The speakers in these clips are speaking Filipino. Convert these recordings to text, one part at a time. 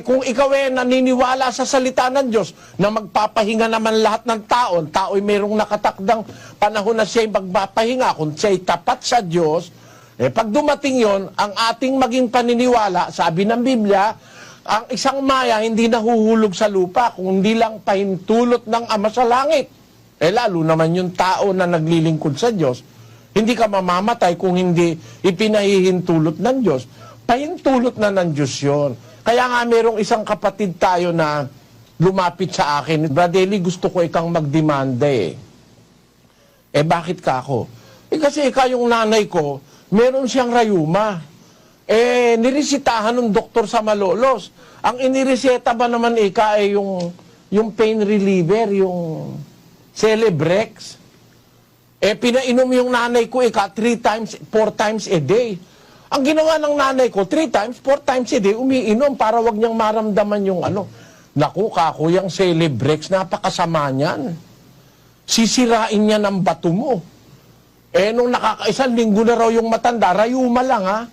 Kung ikaw naniniwala sa salita ng Diyos na magpapahinga naman lahat ng tao'y mayroong nakatakdang panahon na siya'y magpapahinga, kung siya'y tapat sa Diyos, pag dumating yon, ang ating maging paniniwala, sabi ng Biblia, ang isang maya hindi nahuhulog sa lupa, kung hindi lang pahintulot ng Ama sa langit. Lalo naman yung tao na naglilingkod sa Diyos, hindi ka mamamatay kung hindi ipinahihintulot ng Diyos. Pahintulot na ng Diyos yun. Kaya nga merong isang kapatid tayo na lumapit sa akin, Bradley, gusto ko ikang magdemanda bakit ka ako? Kasi yung nanay ko, meron siyang rayuma. Niresitahan ng doktor sa Malolos. Ang inireseta ba naman yung pain reliever, yung Celebrex. Pinainom yung nanay ko 3 times, 4 times a day. Ang ginawa ng nanay ko, 3 times, 4 times a day, umiinom para wag niyang maramdaman yung Naku, kakuyang Celebrex, napakasama niyan. Sisirain niya ng bato mo. Nung nakakaisang linggo na raw yung matanda, rayuma lang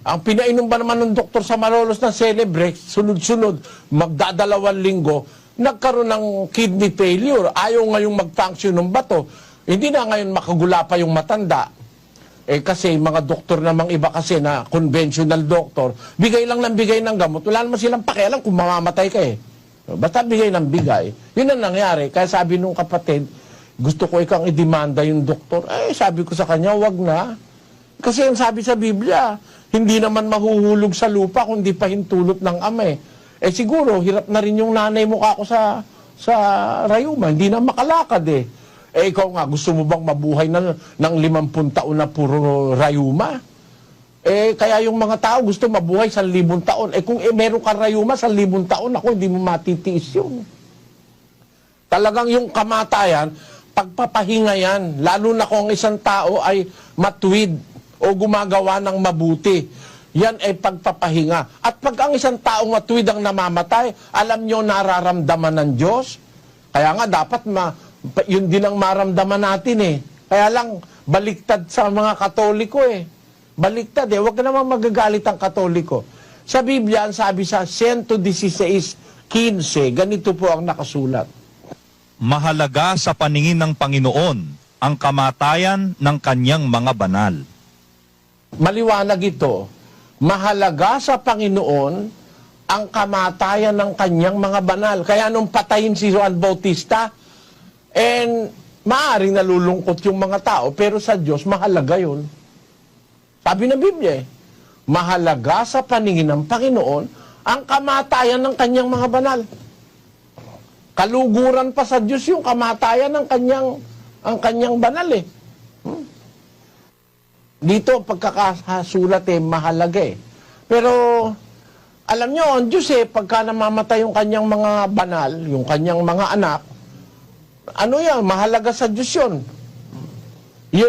Ang pinainom ba naman ng doktor sa Malolos ng Celebrex, sunod-sunod, magdadalawang linggo, nagkaroon ng kidney failure. Ayaw ngayong mag-function ng bato. Hindi na ngayon makagula pa yung matanda. Kasi mga doktor namang iba kasi na conventional doctor, bigay lang ng bigay ng gamot. Wala naman silang pakialam kung mamamatay ka Basta bigay ng bigay. Yun ang nangyari. Kaya sabi nung kapatid, gusto ko ikang idemanda yung doktor. Sabi ko sa kanya, wag na. Kasi ang sabi sa Biblia, hindi naman mahuhulog sa lupa kundi pahintulot ng Ama siguro, hirap na rin yung nanay mo ako sa rayuma. Hindi na makalakad ikaw nga, gusto mo bang mabuhay ng 50 taon na puro rayuma? Kaya yung mga tao gusto mabuhay 1,000 taon. Kung meron kang rayuma 1,000 taon, ako hindi mo matitiis yun. Talagang yung kamatayan, pagpapahinga yan. Lalo na kung isang tao ay matuwid o gumagawa ng mabuti. Yan ay pagpapahinga. At pag ang isang taong matuwid ang namamatay, alam nyo nararamdaman ng Diyos. Kaya nga dapat yun din ang maramdaman natin Kaya lang, baliktad sa mga Katoliko Baliktad Huwag ka naman magagalit ang Katoliko. Sa Biblia, sabi sa 116:15, ganito po ang nakasulat. Mahalaga sa paningin ng Panginoon ang kamatayan ng kanyang mga banal. Maliwanag ito. Mahalaga sa Panginoon ang kamatayan ng kanyang mga banal. Kaya nung patayin si Juan Bautista, maaaring nalulungkot yung mga tao, pero sa Diyos, mahalaga yun. Sabi ng Biblia, mahalaga sa paningin ng Panginoon ang kamatayan ng kanyang mga banal. Kaluguran pa sa Diyos yung kamatayan ng kanyang banal Dito, pagkakasulat mahalaga Pero, alam nyo, ang Diyos pagka namamatay yung kanyang mga banal, yung kanyang mga anak, mahalaga sa Diyos yun. Yun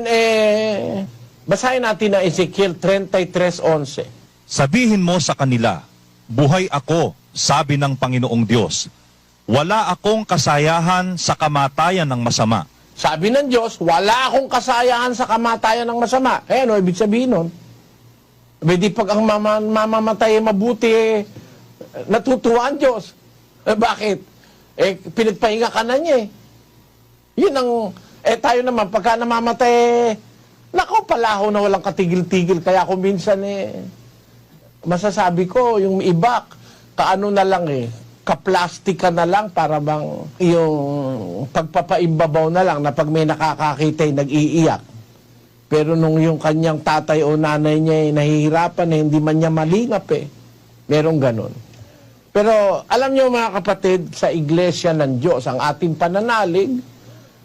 basahin natin na Ezekiel 33:11. Sabihin mo sa kanila, buhay ako, sabi ng Panginoong Diyos. Wala akong kasayahan sa kamatayan ng masama. Sabi ng Diyos, wala akong kasayahan sa kamatayan ng masama. Ano ibig sabihin nun? Di pag ang mamamatay mabuti, natutuwa ang Diyos. Bakit? Pinagpahinga ka na niya Yun ang, tayo naman, pagka namamatay, nako, palaho na walang katigil-tigil. Kaya kung minsan masasabi ko, yung iba, kaano na lang kaplastika na lang, para bang yung pagpapaimbabaw na lang, na pag may nakakakita nag-iiyak. Pero nung yung kanyang tatay o nanay niya nahihirapan hindi man niya malingap merong ganon. Pero alam niyo mga kapatid, sa iglesia ng Diyos, ang ating pananalig,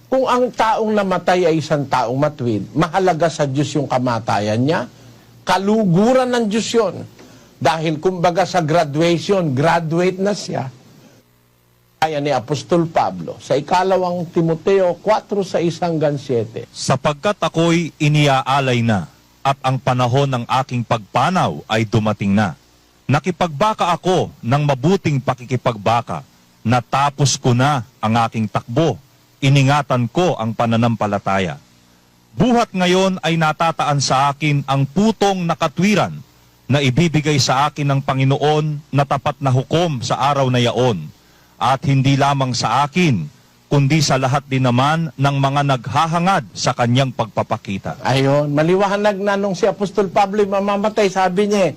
kung ang taong namatay ay isang taong matuwid, mahalaga sa Diyos yung kamatayan niya, kaluguran ng Diyos yun. Dahil kumbaga sa graduation, graduate na siya. Kaya ni Apostol Pablo, sa 2 Timoteo 4:6-7. Sapagkat ako'y iniaalay na, at ang panahon ng aking pagpanaw ay dumating na. Nakipagbaka ako ng mabuting pakikipagbaka, natapos ko na ang aking takbo, iningatan ko ang pananampalataya. Buhat ngayon ay natataan sa akin ang putong nakatwiran, na ibibigay sa akin ng Panginoon na tapat na hukom sa araw na yaon, at hindi lamang sa akin, kundi sa lahat din naman ng mga naghahangad sa kanyang pagpapakita. Ayun, maliwanag na nung si Apostol Pablo mamamatay, sabi niya,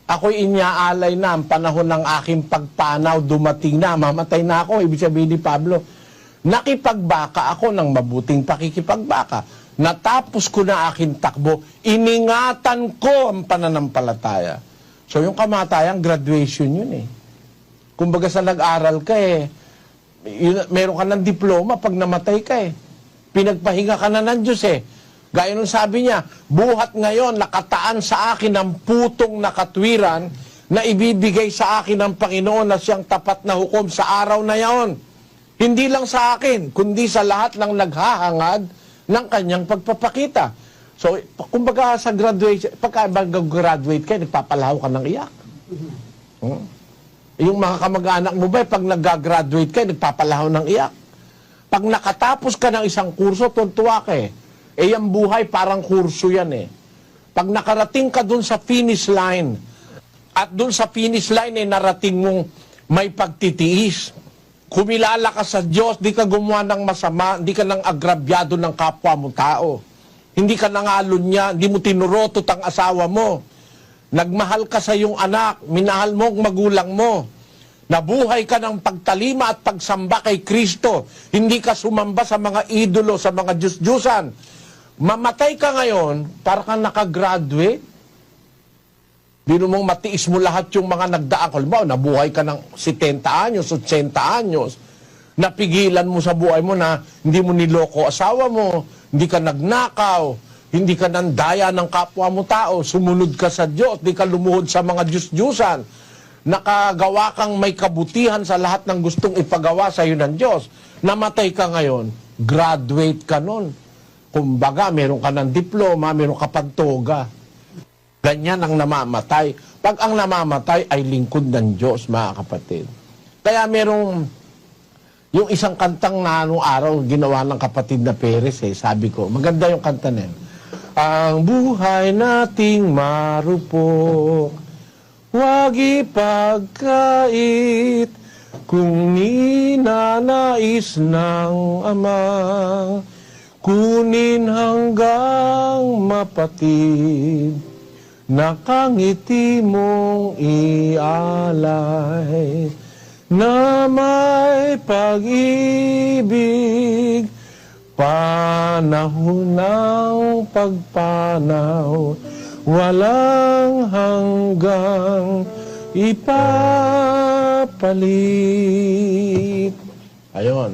ako'y inyaalay na, ang panahon ng aking pagpanaw dumating na, mamatay na ako. Ibig sabihin ni Pablo, nakipagbaka ako ng mabuting pakikipagbaka. Natapos ko na aking takbo, iningatan ko ang pananampalataya. So yung kamatayan, graduation yun eh. Kumbaga sa nag-aral ka meron ka ng diploma pag namatay ka eh. Pinagpahinga ka na ng Diyos eh. Gaya nung sabi niya, buhat ngayon nakataan sa akin ang putong na katwiran na ibibigay sa akin ng Panginoon na siyang tapat na hukom sa araw na yaon. Hindi lang sa akin, kundi sa lahat ng naghahangad ng kanyang pagpapakita. So, kumbaga sa graduation, pagka mag-graduate ka, nagpapalaw ka ng iyak. Yung mga kamag-anak mo ba, pag nag-graduate ka, nagpapalaw ng iyak. Pag nakatapos ka ng isang kurso, tuntua ka eh. Yung buhay parang kurso yan eh. Pag nakarating ka dun sa finish line, at dun sa finish line narating mong may pagtitiis, kumilala ka sa Diyos, di ka gumawa ng masama, hindi ka nang agrabyado ng kapwa mo tao. Hindi ka nangalon niya, hindi mo tinurotot ang asawa mo. Nagmahal ka sa iyong anak, minahal mo ang magulang mo. Nabuhay ka ng pagtalima at pagsamba kay Kristo. Hindi ka sumamba sa mga idolo, sa mga Diyos-Diyusan. Mamatay ka ngayon, para kang nakagraduate. Bino mong matiis mo lahat yung mga nagdaan. Halimbawa, nabuhay ka ng 70 anyos, 80 anyos. Napigilan mo sa buhay mo na hindi mo niloko asawa mo, hindi ka nagnakaw, hindi ka nandaya ng kapwa mo tao, sumunod ka sa Diyos, hindi ka lumuhod sa mga Diyos-Diyusan. Nakagawa kang may kabutihan sa lahat ng gustong ipagawa sa iyo ng Diyos. Namatay ka ngayon, graduate ka nun. Kumbaga, meron ka ng diploma, meron ka pang toga. Ganyan ang namamatay. Pag ang namamatay ay lingkod ng Diyos, mga kapatid. Kaya merong, yung isang kantang na anong araw, ginawa ng kapatid na Perez, sabi ko, maganda yung kanta na yun. Ang buhay nating marupok, huwag ipagkait, kung ninanais ng Ama, kunin hanggang mapatid, nakangiti mong ialay, na may pag-ibig, panahon ng pagpanaw, walang hanggang ipapalit. Ayon.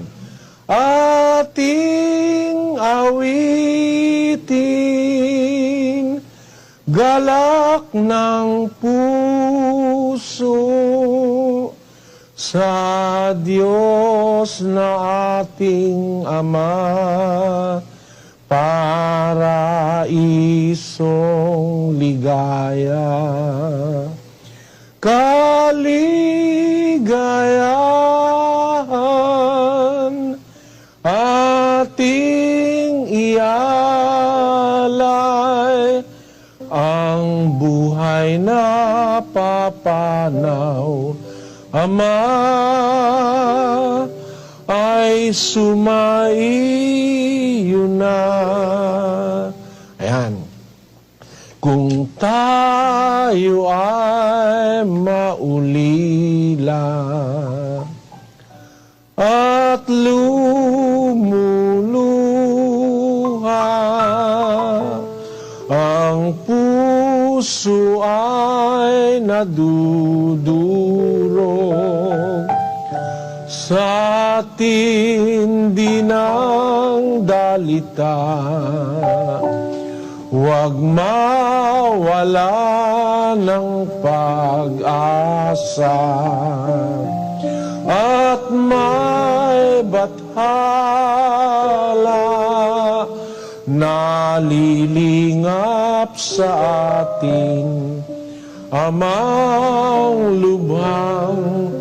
Ating awitin, galak ng puso, sa Diyos na ating Ama, paraisong ligaya. Kaligayahan ating ialay, ang buhay na papanaw, Ama, ay sumaiyo na. Ayan. Kung tayo ay maulila at lumuluha, ang puso ay nadudurog sa tindi ng dalita. Huwag mawala ng pag-asa at may bathala na lilingap sa ating Amang lubhang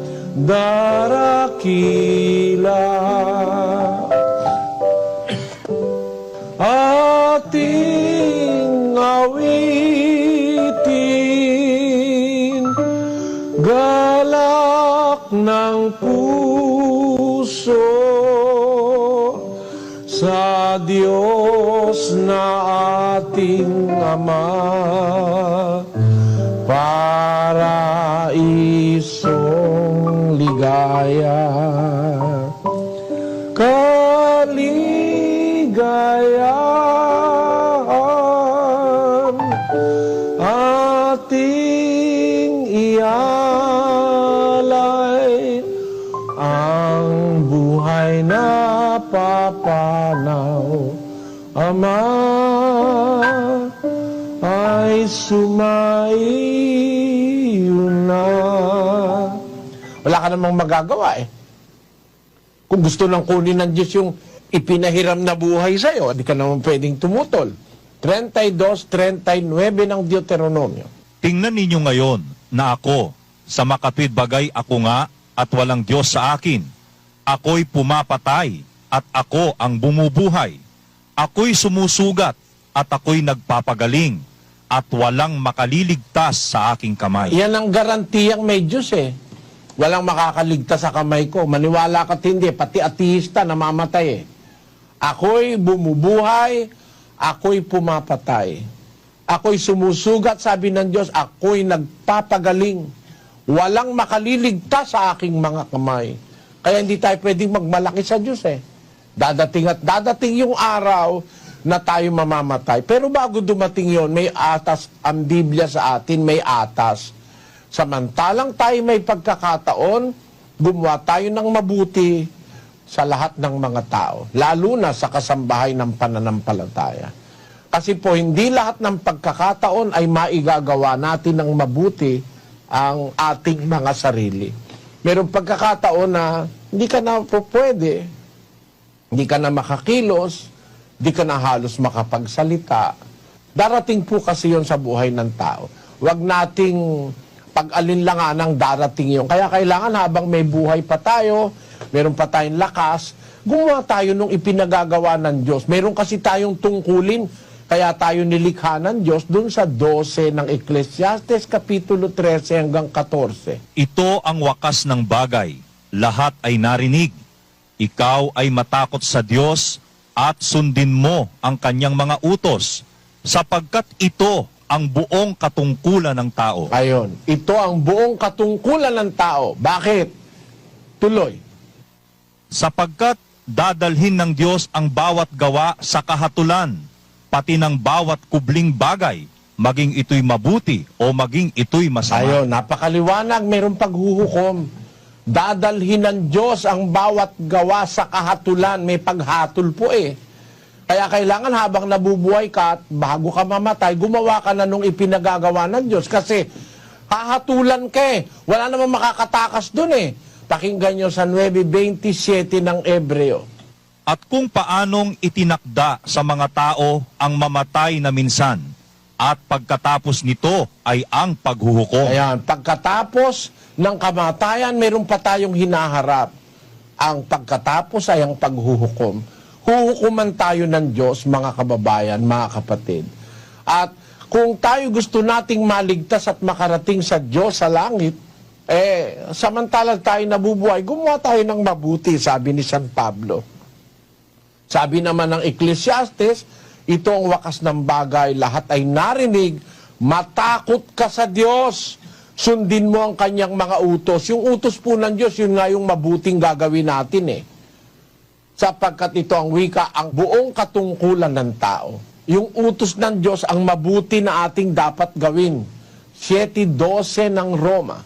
darakila. Ating awitin, Hawak ng puso sa Diyos na ating Ama, paraisong ligaya, kaligayahan ating ialay, ang buhay na papanaw, Ama, ay sumaiyo na. Wala ka namang magagawa eh. Kung gusto lang kunin ng Diyos yung ipinahiram na buhay sa'yo, di ka naman pwedeng tumutol. 32:39 ng Deuteronomio. Tingnan ninyo ngayon na ako, sa makatwid bagay ako nga at walang Diyos sa akin. Ako'y pumapatay at ako ang bumubuhay. Ako'y sumusugat at ako'y nagpapagaling at walang makaliligtas sa aking kamay. Yan ang garantiyang may Diyos eh. Walang makakaligtas sa kamay ko. Maniwala ka't hindi, pati ateista namamatay eh. Ako'y bumubuhay, ako'y pumapatay. Ako'y sumusugat, sabi ng Diyos, ako'y nagpapagaling. Walang makaliligtas sa aking mga kamay. Kaya hindi tayo pwedeng magmalaki sa Diyos eh. Dadating at dadating yung araw na tayo mamamatay. Pero bago dumating yon, may atas, ang Biblia sa atin may atas. Samantalang tayo may pagkakataon, gumawa tayo ng mabuti sa lahat ng mga tao, lalo na sa kasambahay ng pananampalataya. Kasi po, hindi lahat ng pagkakataon ay maigagawa natin ng mabuti ang ating mga sarili. Merong pagkakataon na hindi ka na po pwede, hindi ka na makakilos, hindi ka na halos makapagsalita. Darating po kasi yon sa buhay ng tao. Huwag nating pag-alinlangan ng darating yon. Kaya kailangan habang may buhay pa tayo, meron pa tayong lakas, gumawa tayo nung ipinagagawa ng Diyos. Meron kasi tayong tungkulin, kaya tayo nilikha ng Diyos dun sa 12 ng Ecclesiastes, Kapitulo 13 hanggang 14. Ito ang wakas ng bagay. Lahat ay narinig. Ikaw ay matakot sa Diyos at sundin mo ang kanyang mga utos, sapagkat ito ang buong katungkulan ng tao. Ayon, ito ang buong katungkulan ng tao. Bakit? Tuloy. Sapagkat dadalhin ng Diyos ang bawat gawa sa kahatulan, pati ng bawat kubling bagay, maging ito'y mabuti o maging ito'y masama. Ayon, napakaliwanag, mayroong paghuhukom. Dadalhin ng Diyos ang bawat gawa sa kahatulan. May paghatol po eh. Kaya kailangan habang nabubuhay ka at bago ka mamatay, gumawa ka na nung ipinagagawa ng Diyos. Kasi hahatulan ka eh. Wala namang makakatakas dun eh. Pakinggan nyo sa 9:27 ng Ebreo. At kung paanong itinakda sa mga tao ang mamatay na minsan, at pagkatapos nito ay ang paghuhukom. Ayan, pagkatapos ng kamatayan, meron pa tayong hinaharap. Ang pagkatapos ay ang paghuhukom. Huhukuman tayo ng Diyos, mga kababayan, mga kapatid. At kung tayo gusto nating maligtas at makarating sa Diyos sa langit, samantalang tayo nabubuhay, gumawa tayo ng mabuti, sabi ni San Pablo. Sabi naman ng Ecclesiastes, ito ang wakas ng bagay, lahat ay narinig, matakot ka sa Diyos, sundin mo ang kanyang mga utos. Yung utos po ng Diyos, yun nga yung mabuting gagawin natin eh. Sapagkat ito ang wika, ang buong katungkulan ng tao. Yung utos ng Diyos, ang mabuti na ating dapat gawin. 7:12 ng Roma.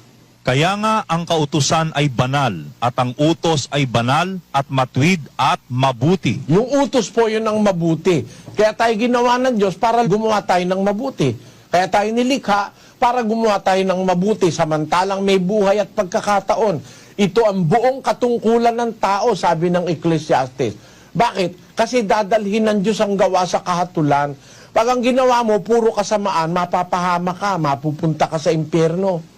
Kaya nga ang kautusan ay banal, at ang utos ay banal at matuwid at mabuti. Yung utos po yun ang mabuti. Kaya tayo ginawa ng Diyos para gumawa tayo ng mabuti. Kaya tayo nilikha para gumawa tayo ng mabuti samantalang may buhay at pagkakataon. Ito ang buong katungkulan ng tao, sabi ng Ecclesiastes. Bakit? Kasi dadalhin ng Diyos ang gawa sa kahatulan. Pag ang ginawa mo, puro kasamaan, mapapahama ka, mapupunta ka sa impyerno.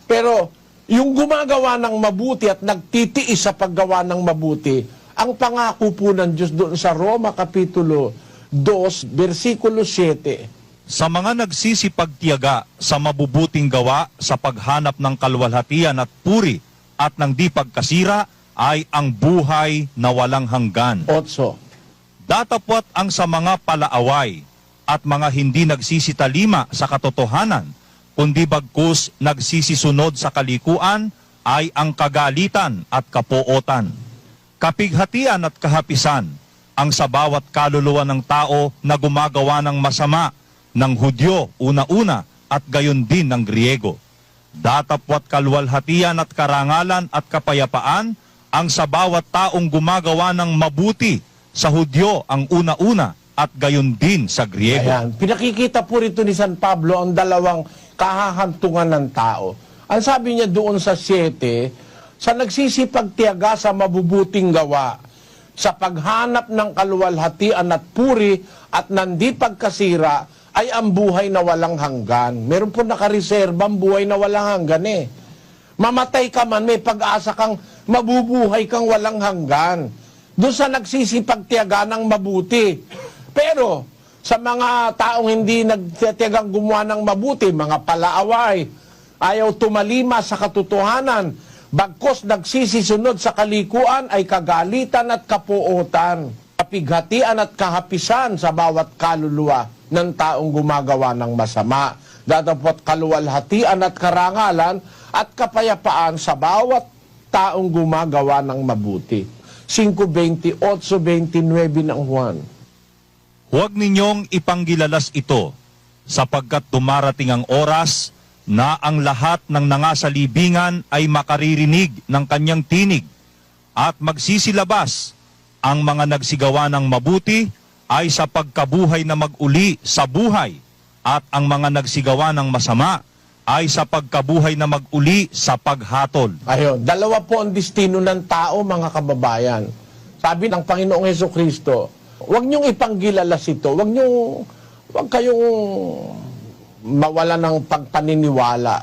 Pero yung gumagawa ng mabuti at nagtitiis sa paggawa ng mabuti, ang pangako po ng Diyos doon sa Roma Kapitulo 2, versikulo 7. Sa mga nagsisipagtiyaga sa mabubuting gawa sa paghanap ng kalwalhatian at puri at ng di pagkasira ay ang buhay na walang hanggan. 8. Datapwat ang sa mga palaaway at mga hindi nagsisitalima sa katotohanan, kundi bagkus nagsisisunod sa kalikuan ay ang kagalitan at kapuotan. Kapighatian at kahapisan ang sa bawat kaluluwa ng tao na gumagawa ng masama, ng Hudyo una-una at gayon din ng Griego. Datapwat kalwalhatian at karangalan at kapayapaan ang sa bawat taong gumagawa ng mabuti, sa Hudyo ang una-una at gayon din sa Griego. Ayan. Pinakikita po rito ni San Pablo ang dalawang kahahantungan ng tao. Ang sabi niya doon sa 7, sa nagsisipagtiyaga sa mabubuting gawa, sa paghanap ng kaluwalhatian at puri at nandi pagkasira, ay ang buhay na walang hanggan. Meron po nakareserba ang buhay na walang hanggan eh. Mamatay ka man, may pag-asa kang mabubuhay kang walang hanggan. Doon sa nagsisipagtiyaga ng mabuti. Pero sa mga taong hindi nagtitiyagang gumawa ng mabuti, mga palaaway, ayaw tumalima sa katotohanan, bagkos nagsisisunod sa kalikuan ay kagalitan at kapuotan, kapighatian at kahapisan sa bawat kaluluwa ng taong gumagawa ng masama. Datapwat kaluwalhatian at karangalan at kapayapaan sa bawat taong gumagawa ng mabuti. 5:28-29 ng Juan. Huwag ninyong ipanggilalas ito, sapagkat dumarating ang oras na ang lahat ng nangasalibingan ay makaririnig ng kanyang tinig, at magsisilabas ang mga nagsigawa ng mabuti ay sa pagkabuhay na mag-uli sa buhay, at ang mga nagsigawa ng masama ay sa pagkabuhay na mag-uli sa paghatol. Ayun, dalawa po ang destino ng tao, mga kababayan. Sabi ng Panginoong Hesukristo, huwag niyong ipanggilalas ito, huwag kayong mawala ng pagpaniniwala.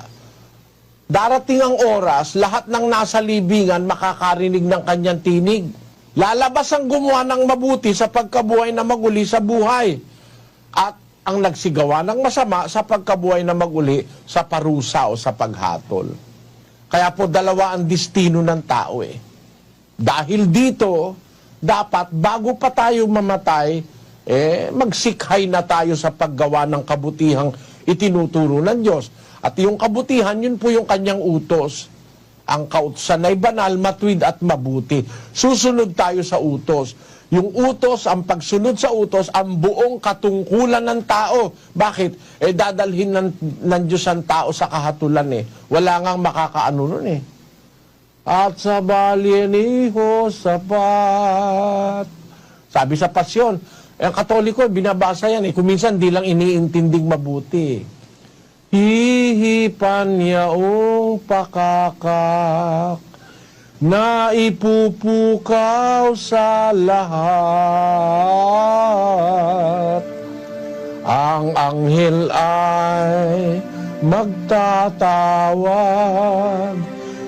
Darating ang oras, lahat ng nasa libingan makakarinig ng kanyang tinig. Lalabas ang gumawa ng mabuti sa pagkabuhay na maguli sa buhay. At ang nagsigawa ng masama sa pagkabuhay na maguli sa parusa o sa paghatol. Kaya po dalawa ang destino ng tao eh. Dahil dito, dapat bago pa tayo mamatay, magsikhay na tayo sa paggawa ng kabutihang itinuturo ng Diyos. At yung kabutihan, yun po yung kanyang utos. Ang kautusan ay banal, matuwid at mabuti. Susunod tayo sa utos. Yung utos, ang pagsunod sa utos, ang buong katungkulan ng tao. Bakit? Dadalhin ng Diyos ang tao sa kahatulan eh. Wala ngang makakaano nun eh. At sa baliniho sapat. Sabi sa pasyon, ang Katoliko, binabasa yan eh. Kuminsan di lang iniintindig mabuti. Hihipan yaong pakakak na ipupukaw sa lahat. Ang anghel ay magtatawag,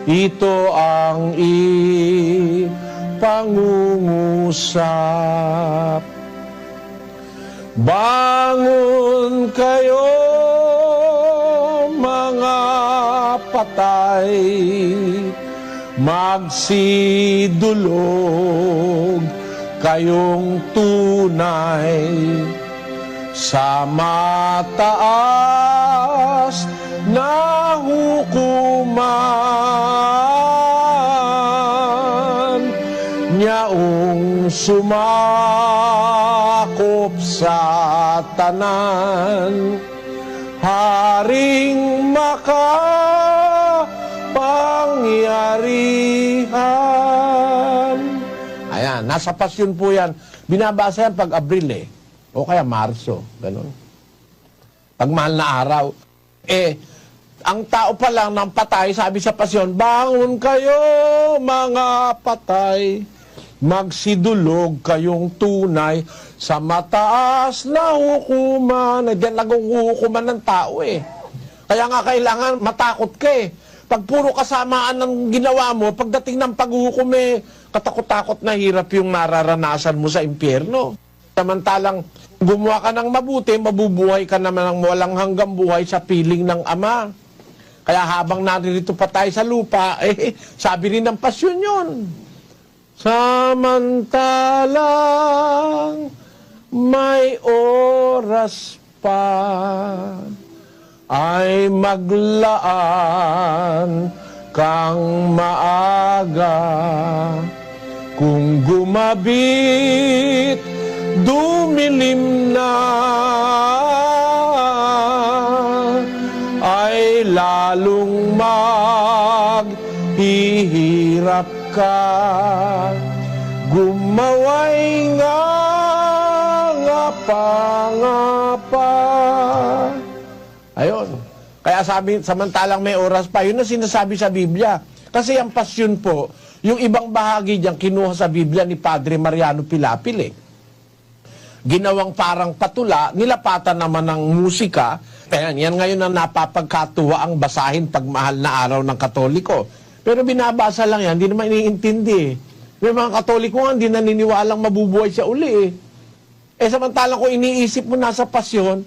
ito ang ipangungusap. Bangon kayo, mga patay, magsidulog kayong tunay sa mataas na hukuman, nyaong sumakop sa tanan, haring makapangyarihan. Ayan, nasa pasyon po yan. Binabasa yan pag Abril eh. O kaya Marso. Ganun. Pag mahal na araw. Ang tao pa lang ng patay, sabi sa pasyon, bangon kayo mga patay, magsidulog kayong tunay sa mataas na hukuman. Diyan naghuhukuman ng tao eh. Kaya nga kailangan matakot ka eh. Pag puro kasamaan ng ginawa mo, pagdating ng paghuhukom eh, katakot-takot na hirap yung mararanasan mo sa impyerno. Samantalang gumawa ka ng mabuti, mabubuhay ka naman ng walang hanggang buhay sa piling ng Ama. Kaya habang naririto pa tayo sa lupa, sabi rin ng pasyon yun. Samantalang may oras pa ay maglaan kang maaga. Kung gumabit, dumilim na, ay lalong maghihirap ka. Gumaway nga pa. Ayun. Kaya sabi, samantalang may oras pa, yun ang sinasabi sa Biblia. Kasi ang pasyon po, yung ibang bahagi diyan kinuha sa Biblia ni Padre Mariano Pilapil. Ginawang parang patula, nilapatan naman ng musika. Kaya yan ngayon ang napapagkatuwa ang basahin pag mahal na araw ng Katoliko. Pero binabasa lang yan, hindi naman iniintindi. May mga Katoliko nga, hindi naniniwalang mabubuhay siya uli. Samantalang kung iniisip mo nasa pasyon,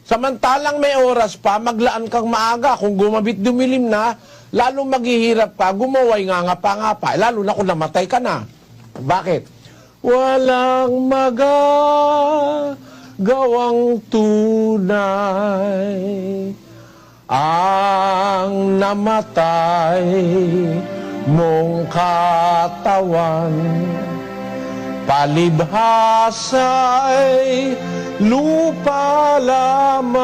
samantalang may oras pa, maglaan kang maaga. Kung gumabit dumilim na, lalo maghihirap ka, gumaway nga pa. Lalo na kung namatay ka na. Bakit? Walang magagawang tunay ang namatay mong katawan. Palibhasa'y lupa lamang,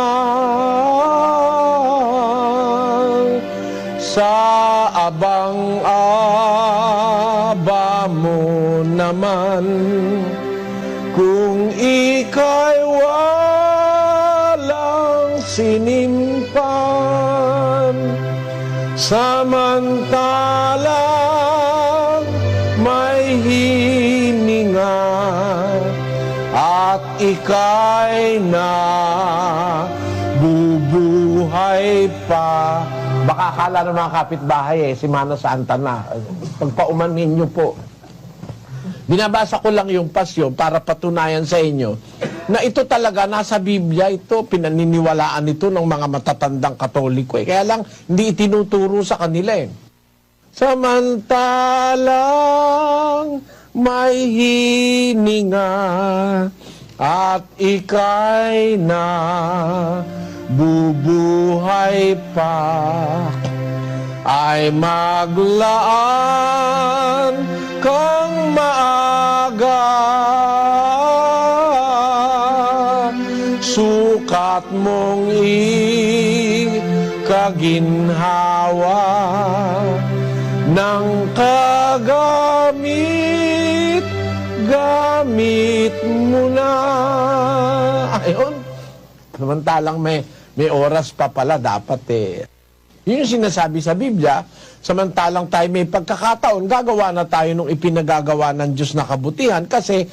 sa abang-aba mo naman. Kung ika'y walang sinimpan, samantalang may hininga, at ika'y na bubuhay pa. Baka akala ng mga kapitbahay si Mana Santa na. Pagpaumanin niyo po. Binabasa ko lang yung pasyon para patunayan sa inyo na ito talaga nasa Biblia, ito pinaniniwalaan ito ng mga matatandang Katoliko. Kaya lang hindi itinuturo sa kanila. Samantalang may hininga, at ika'y na bubuhay pa, ay maglaan kang maaga. Sukat mong ikaginhawa ng gamit mo na. Ayun. Samantalang may oras pa pala dapat Yun yung sinasabi sa Biblia, samantalang tayo may pagkakataon, gagawa na tayo nung ipinagagawa ng Diyos na kabutihan kasi